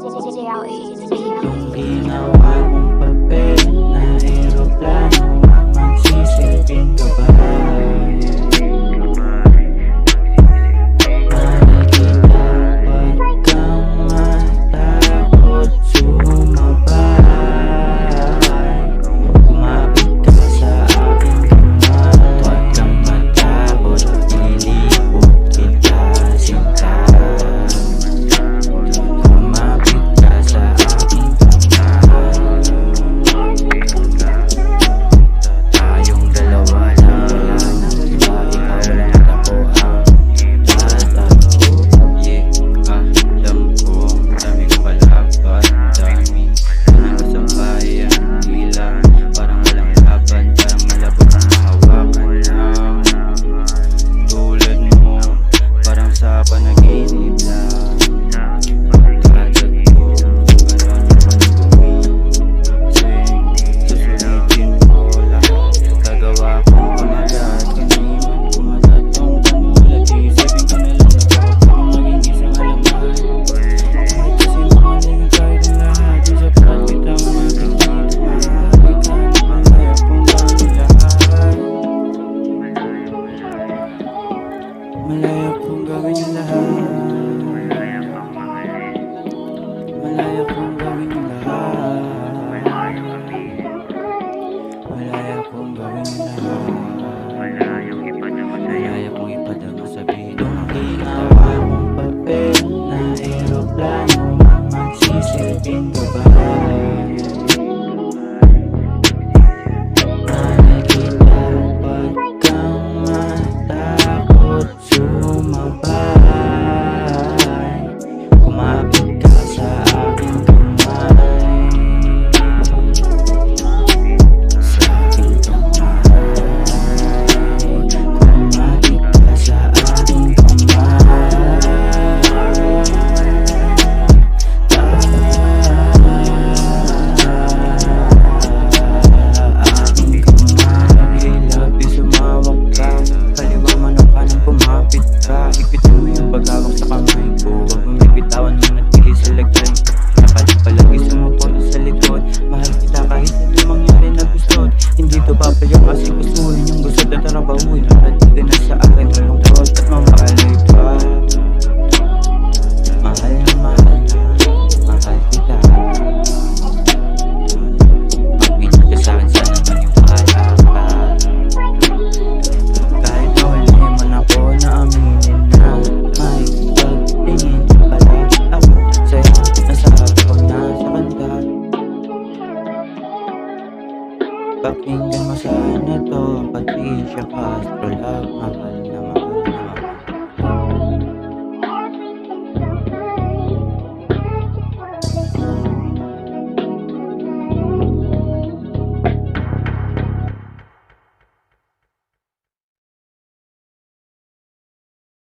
Kung ginawa mong papel na eroplano ang magsisilbing gabay, nakikita ba't kang matakot sumabay? Kumapit ka sa aking kamay, huwag kang matakot, nilipot kita sinta. Kumapit ka sa aking kamay, tayong dalawa lang, ikaw lang ako ang tatakbo. Yeah, alam ko, dami ko kalaban, dami nakasabayan, tila parang walang laban, parang malabot ang mahawakan lang. Tulad mo, parang sa panaginip lang, pagkatagpo, gano'n naman gumising. Susulitin ko lahat, gagawa kong kumalat, kaniman kumalat ang kanulat. Isipin ko na lang na baka pwedeng maging isang halaman. Kahit kasi makaling kahit ang lahat, di sapat kitang makikita. Mahal ka, malaya kong gawin lahat. Malaya kong gawin yung lahat. Malaya kong gawin yung lahat. Malaya kong gawin yung lahat. Malaya kong ipadama sabihin Kung ng ginawa mong papel na eroplano ang magsisilbing gabay, nakikita ba't kang matakot sumabay? Kumapit ka sa aking kamay, sa aking kamay. Kumapit ka sa aking kamay, aking kamay. Lapis sumawak ka, kaliwa man o kanan pumapit ka. Ipitin mo yung paghawak sa kamay ko, huwag mong bibitawan nung natili sa lagay. Nakalit palagi sumuporta sa likod, mahal kita kahit hindi mangyari na gusto. Hindi to papayag kasi gustuhin yung gusto at trabahuin. Narating ka na sa akin, malungkot at mamahalay pa. Mahal na mahal kita. Pag-ingat ka sa'kin, sana maniwala ka. Kahit na huli man ako na aminin na may pagtingin pala ako sa'yo, nasabi ko na sa kanta. Pakinggan mo sana to, Patricia Castro lang, mahal